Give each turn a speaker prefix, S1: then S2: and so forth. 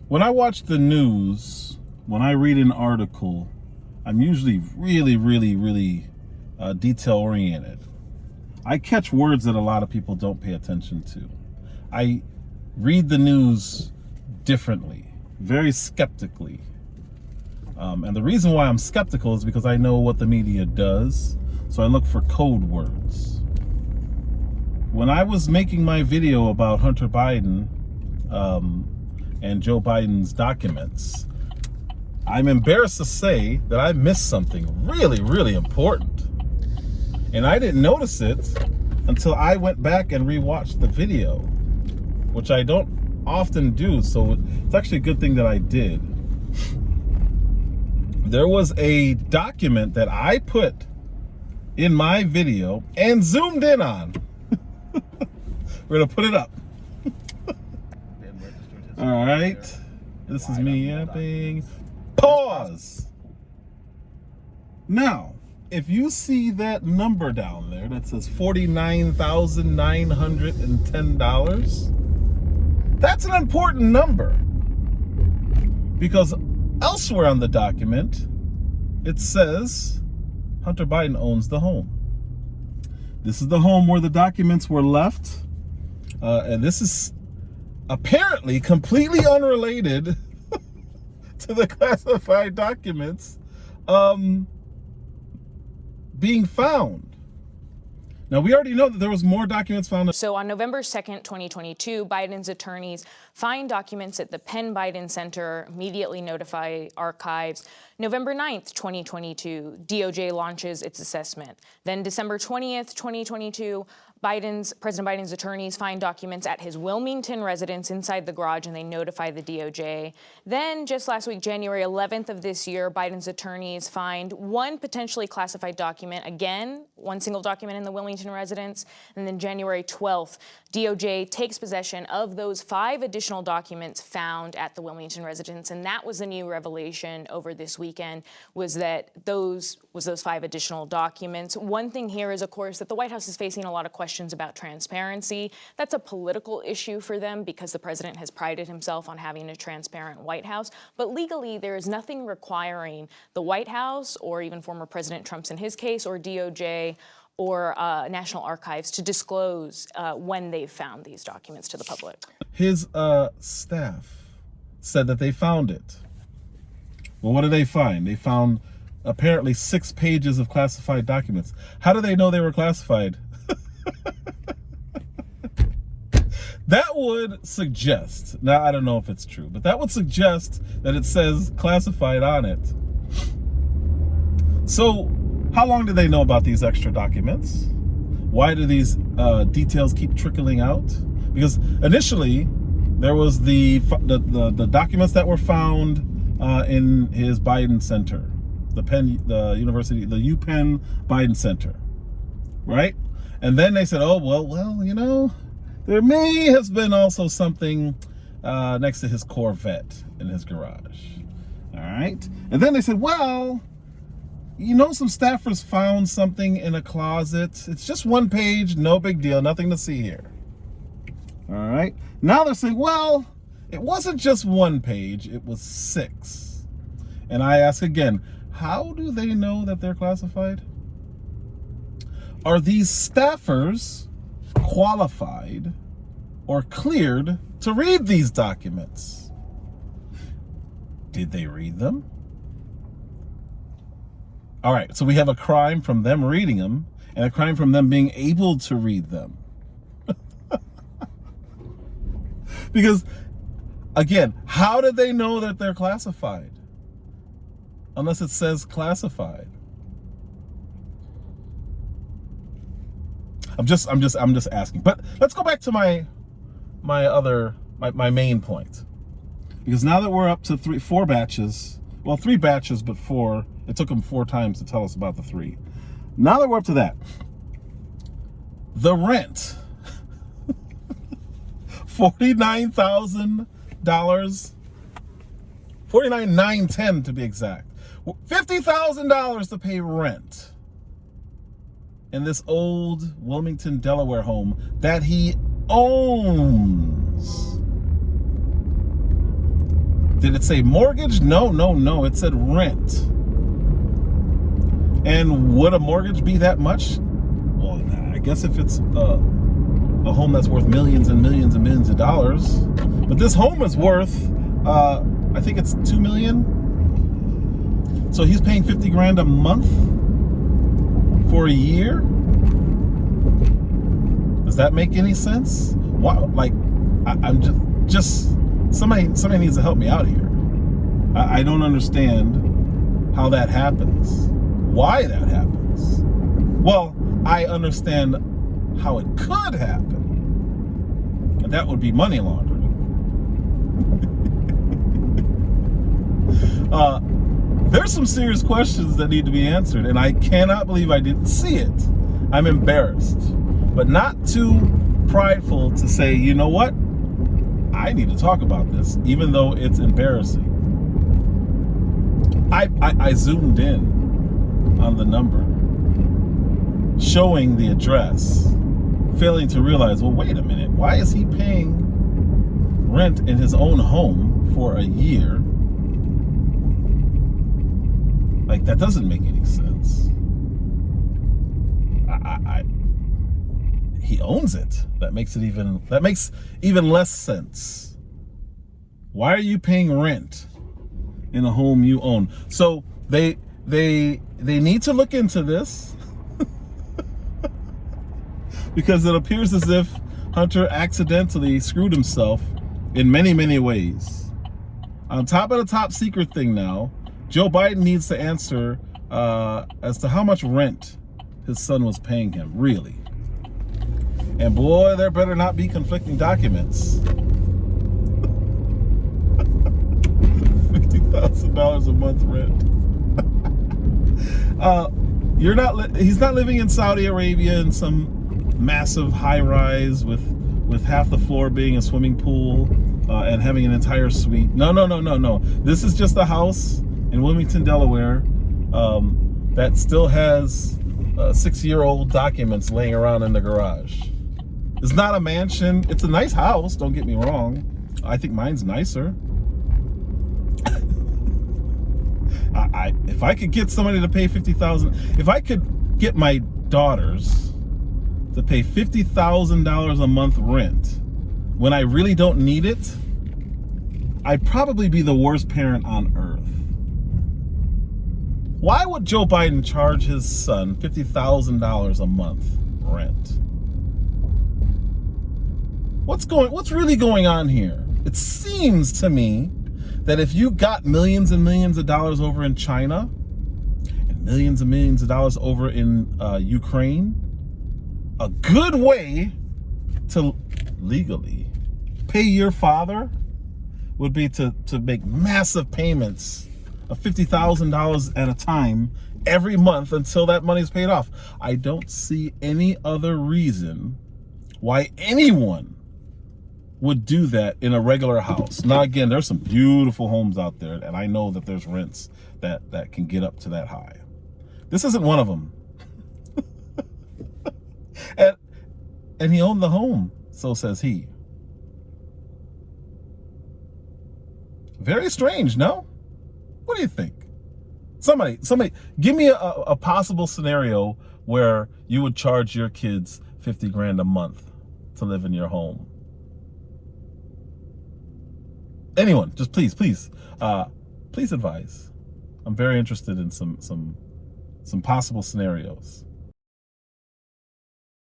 S1: When I watch the news, when I read an article, I'm usually really detail oriented. I catch words that a lot of people don't pay attention to. I read the news differently, very skeptically. And the reason why I'm skeptical is because I know what the media does, so I look for code words. When I was making my video about Hunter Biden and Joe Biden's documents, I'm embarrassed to say that I missed something really important. And I didn't notice it until I went back and rewatched the video, which I don't often do, so it's actually a good thing that I did. There was a document that I put in my video and zoomed in on. We're gonna put it up. All right, this is me yapping. Pause. Now, if you see that number down there that says $49,910, that's an important number, because elsewhere on the document, it says Hunter Biden owns the home. This is the home where the documents were left. And this is apparently completely unrelated to the classified documents being found. Now, we already know that there was more documents found.
S2: So on November 2nd, 2022, Biden's attorneys find documents at the Penn Biden Center, immediately notify archives. November 9th, 2022, DOJ launches its assessment. Then December 20th, 2022, President Biden's attorneys find documents at his Wilmington residence inside the garage, and they notify the DOJ. Then just last week, January 11th of this year, Biden's attorneys find one potentially classified document, again, one single document in the Wilmington residence. And then January 12th, DOJ takes possession of those 5 additional documents found at the Wilmington residence. And that was the new revelation over this weekend, was that those 5 additional documents. One thing here is, of course, that the White House is facing a lot of questions about transparency. That's a political issue for them because the president has prided himself on having a transparent White House. But legally, there is nothing requiring the White House, or even former President Trump's in his case, or DOJ, or National Archives to disclose when they've found these documents to the public.
S1: His staff said that they found it. Well, what did they find? They found apparently 6 pages of classified documents. How do they know they were classified? That would suggest, now I don't know if it's true, but that would suggest that it says classified on it. So how long did they know about these extra documents? Why do these details keep trickling out? Because initially there was the documents that were found in his Biden Center, the UPenn Biden Center, right? And then they said, oh, well, you know, there may have been also something next to his Corvette in his garage. All right. And then they said, well, you know, some staffers found something in a closet. It's just 1 page, no big deal, nothing to see here. All right. Now they're saying, well, it wasn't just 1 page, it was 6. And I ask again, how do they know that they're classified? Are these staffers qualified or cleared to read these documents? Did they read them? All right, so we have a crime from them reading them and a crime from them being able to read them. Because, again, how did they know that they're classified? Unless it says classified. I'm just asking. But let's go back to my main point. Because now that we're up to 4 batches, well, 3 batches, but 4, it took them 4 times to tell us about the 3. Now that we're up to that, the rent, $49,000, $49,910 to be exact, $50,000 to pay rent in this old Wilmington, Delaware home that he owns. Did it say mortgage? No, no, no. It said rent. And would a mortgage be that much? Well, I guess if it's a home that's worth millions and millions and millions of dollars. But this home is worth, I think it's $2 million. So he's paying 50 grand a month for a year? Does that make any sense? Why? Like, I'm just somebody needs to help me out here. I don't understand how that happens. Why that happens? Well, I understand how it could happen, and that would be money laundering. There's some serious questions that need to be answered, and I cannot believe I didn't see it. I'm embarrassed, but not too prideful to say, you know what? I need to talk about this, even though it's embarrassing. I zoomed in on the number, showing the address, failing to realize, well, wait a minute, why is he paying rent in his own home for a year? Like, that doesn't make any sense. He owns it. That makes even less sense. Why are you paying rent in a home you own? So they need to look into this because it appears as if Hunter accidentally screwed himself in many, many ways. On top of the top secret thing now, Joe Biden needs to answer as to how much rent his son was paying him, really. And boy, there better not be conflicting documents. $50,000 a month rent. He's not living in Saudi Arabia in some massive high rise with half the floor being a swimming pool and having an entire suite. No. This is just a house in Wilmington, Delaware, that still has 6-year-old documents laying around in the garage. It's not a mansion. It's a nice house, don't get me wrong. I think mine's nicer. If I could get somebody to pay $50,000, if I could get my daughters to pay $50,000 a month rent when I really don't need it, I'd probably be the worst parent on earth. Why would Joe Biden charge his son $50,000 a month rent? What's really going on here? It seems to me that if you got millions and millions of dollars over in China and millions of dollars over in Ukraine, a good way to legally pay your father would be to make massive payments of $50,000 at a time every month until that money's paid off. I don't see any other reason why anyone would do that in a regular house. Now, again, there's some beautiful homes out there, and I know that there's rents that can get up to that high. This isn't one of them. and he owned the home, so says he. Very strange, no? What do you think? Somebody, give me a possible scenario where you would charge your kids 50 grand a month to live in your home. Anyone, just please advise. I'm very interested in some possible scenarios.